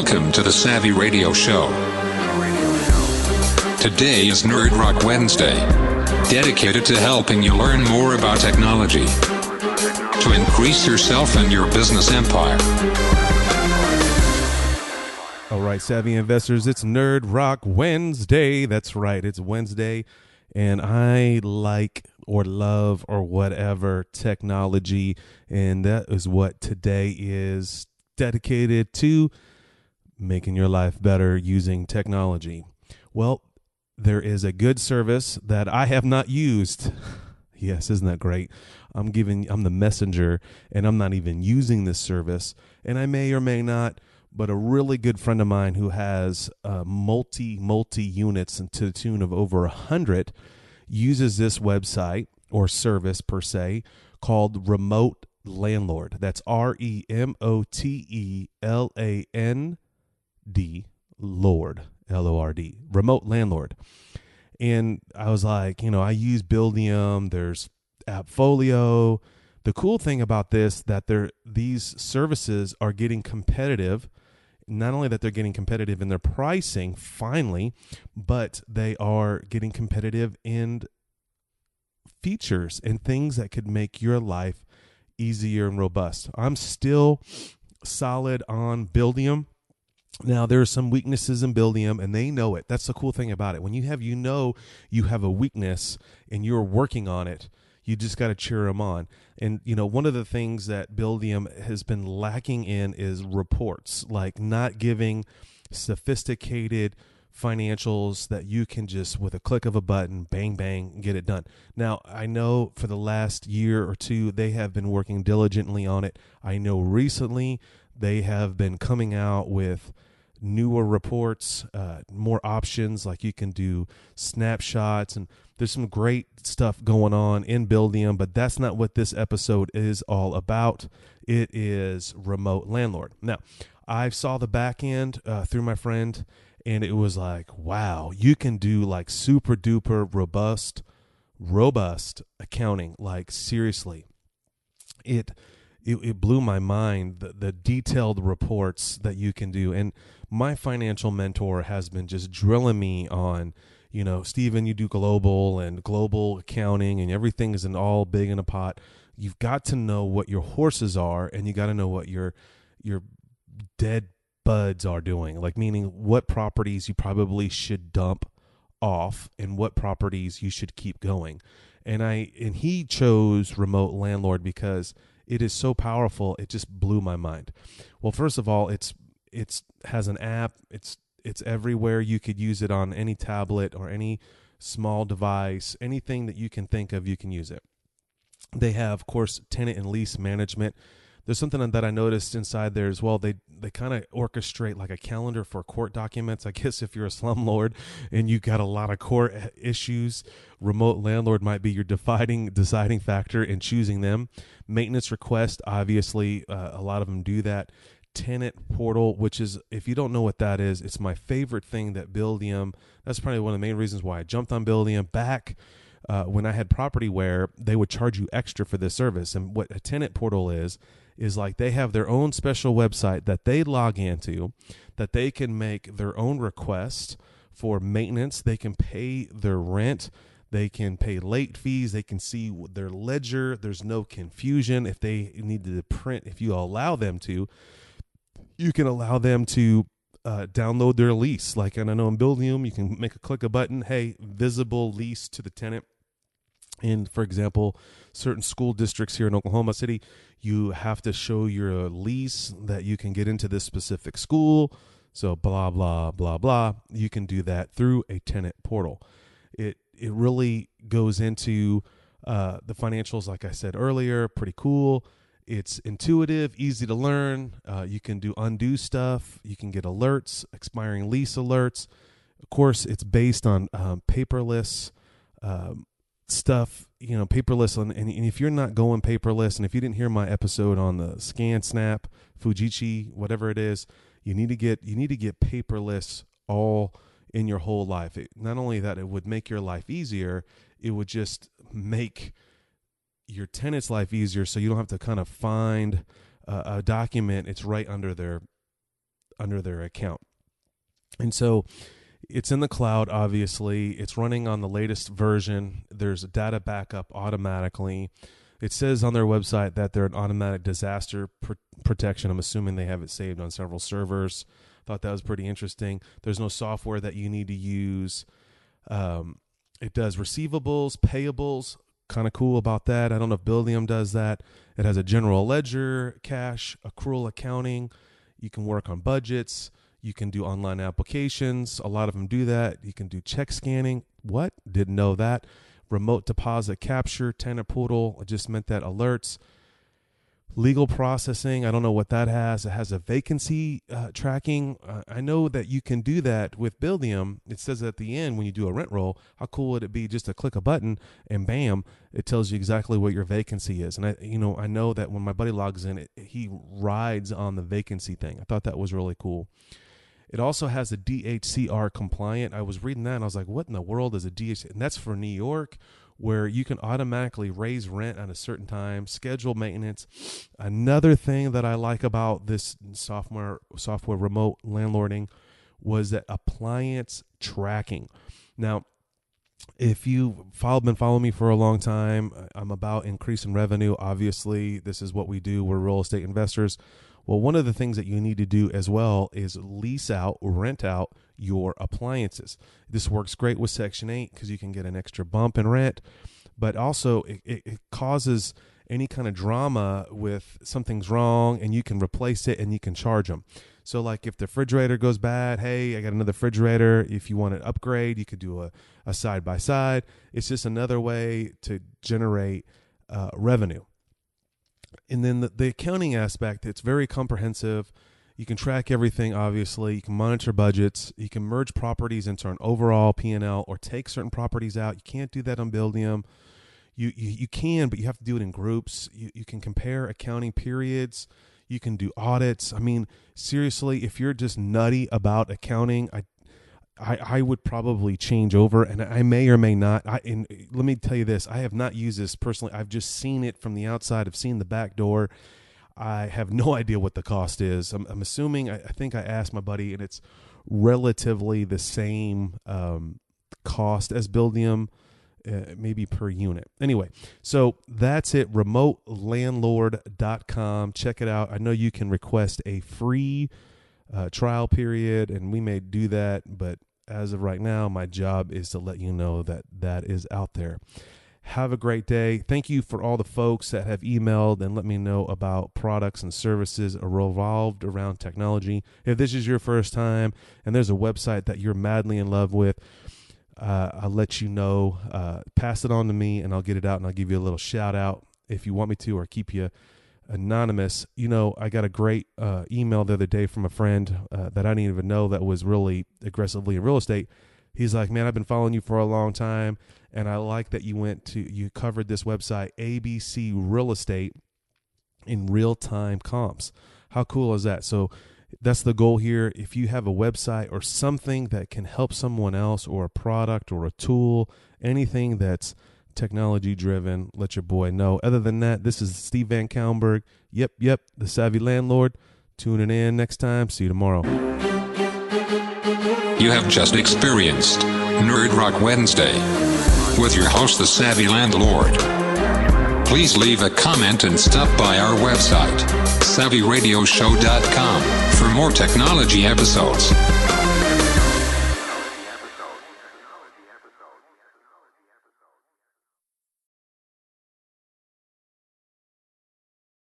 Welcome to the Savvy Radio Show. Today is Nerd Rock Wednesday, dedicated to helping you learn more about technology to increase yourself and your business empire. All right, Savvy Investors, it's Nerd Rock Wednesday. That's right, it's Wednesday, and I like or love or whatever technology, and that is what today is dedicated to, making your life better using technology. Well, there is a good service that I have not used. Yes, isn't that great? I'm the messenger, and I'm not even using this service, and I may or may not, but a really good friend of mine who has multi units to the tune of over 100 uses this website or service per se called Remote Landlord. That's REMOTELAND Lord, LORD, Remote Landlord. And I was like, I use Buildium. There's Appfolio. The cool thing about this, that these services are getting competitive. Not only that they're getting competitive in their pricing, finally, but they are getting competitive in features and things that could make your life easier and robust. I'm still solid on Buildium. Now, there are some weaknesses in Buildium, and they know it. That's the cool thing about it. When you have a weakness and you're working on it, you just got to cheer them on. And, one of the things that Buildium has been lacking in is reports, like not giving sophisticated financials that you can just, with a click of a button, bang, bang, get it done. Now, I know for the last year or two, they have been working diligently on it. I know recently they have been coming out with newer reports, more options, like you can do snapshots, and there's some great stuff going on in Buildium, but that's not what this episode is all about. It is Remote Landlord. Now, I saw the back end through my friend, and it was like, wow, you can do like super duper robust accounting. Like, seriously, it blew my mind, the detailed reports that you can do. And my financial mentor has been just drilling me on, Stephen, you do global accounting, and everything is all big in a pot. You've got to know what your horses are, and you got to know what your dead buds are doing, like meaning what properties you probably should dump off and what properties you should keep going. And he chose Remote Landlord because it is so powerful. It just blew my mind. Well, first of all, it has an app. It's everywhere. You could use it on any tablet or any small device, anything that you can think of, you can use it. They have, of course, tenant and lease management. There's something that I noticed inside there as well. They kind of orchestrate like a calendar for court documents. I guess if you're a slumlord and you got a lot of court issues, Remote Landlord might be your deciding factor in choosing them. Maintenance request, obviously, a lot of them do that. Tenant portal, which is, if you don't know what that is, it's my favorite thing that Buildium, that's probably one of the main reasons why I jumped on Buildium back when I had Propertyware. They would charge you extra for this service. And what a tenant portal is like they have their own special website that they log into, that they can make their own requests for maintenance. They can pay their rent. They can pay late fees. They can see their ledger. There's no confusion. If they need to print, if you allow them to, you can allow them to download their lease. Like, and I know in Buildium, you can make a click a button, hey, visible lease to the tenant. In, for example, certain school districts here in Oklahoma City, you have to show your lease that you can get into this specific school. So blah, blah, blah, blah. You can do that through a tenant portal. It really goes into the financials, like I said earlier, pretty cool. It's intuitive, easy to learn. You can do undo stuff. You can get alerts, expiring lease alerts. Of course, it's based on paperless stuff, paperless. And if you're not going paperless, and if you didn't hear my episode on the ScanSnap, Fujitsu, whatever it is, you need to get paperless all in your whole life. Not only that, it would make your life easier, it would just make your tenant's life easier, so you don't have to kind of find a document. It's right under their under their account. And so it's in the cloud, obviously. It's running on the latest version. There's a data backup automatically. It says on their website that they're an automatic disaster protection. I'm assuming they have it saved on several servers. Thought that was pretty interesting. There's no software that you need to use. It does receivables, payables. Kind of cool about that. I don't know if Buildium does that. It has a general ledger, cash, accrual accounting. You can work on budgets. You can do online applications. A lot of them do that. You can do check scanning. What? Didn't know that. Remote deposit capture, tenant portal. I just meant that alerts. Legal processing. I don't know what that has. It has a vacancy tracking. I know that you can do that with Buildium. It says at the end when you do a rent roll, how cool would it be just to click a button and bam, it tells you exactly what your vacancy is. And I know that when my buddy logs in, he rides on the vacancy thing. I thought that was really cool. It also has a DHCR compliant. I was reading that and I was like, what in the world is a DHCR? And that's for New York, where you can automatically raise rent at a certain time, schedule maintenance. Another thing that I like about this software remote landlording was that appliance tracking. Now, if you've been following me for a long time, I'm about increasing revenue. Obviously, this is what we do. We're real estate investors. Well, one of the things that you need to do as well is lease out or rent out your appliances. This works great with Section 8 because you can get an extra bump in rent, but also it causes any kind of drama with something's wrong and you can replace it and you can charge them. So like if the refrigerator goes bad, hey, I got another refrigerator. If you want an upgrade, you could do a side-by-side. It's just another way to generate revenue. And then the accounting aspect, it's very comprehensive. You can track everything, obviously. You can monitor budgets. You can merge properties into an overall P&L or take certain properties out. You can't do that on Buildium. You can, but you have to do it in groups. You can compare accounting periods. You can do audits. I mean, seriously, if you're just nutty about accounting, I would probably change over, and I may or may not. And let me tell you this. I have not used this personally. I've just seen it from the outside. I've seen the back door. I have no idea what the cost is. I'm assuming, I think I asked my buddy, and it's relatively the same cost as Buildium, maybe per unit. Anyway, so that's it, remotelandlord.com. Check it out. I know you can request a free trial period, and we may do that, but as of right now, my job is to let you know that that is out there. Have a great day. Thank you for all the folks that have emailed and let me know about products and services revolved around technology. If this is your first time and there's a website that you're madly in love with, I'll let you know. Pass it on to me and I'll get it out and I'll give you a little shout out if you want me to, or keep you anonymous. You know, I got a great email the other day from a friend that I didn't even know that was really aggressively in real estate. He's like, man, I've been following you for a long time, and I like that you covered this website, ABC Real Estate, in real-time comps. How cool is that? So that's the goal here. If you have a website or something that can help someone else, or a product or a tool, anything that's technology-driven, let your boy know. Other than that, this is Steve Van Kallenberg. Yep, the Savvy Landlord. Tuning in next time. See you tomorrow. You have just experienced Nerd Rock Wednesday with your host, the Savvy Landlord. Please leave a comment and stop by our website, SavvyRadioshow.com, for more technology episodes.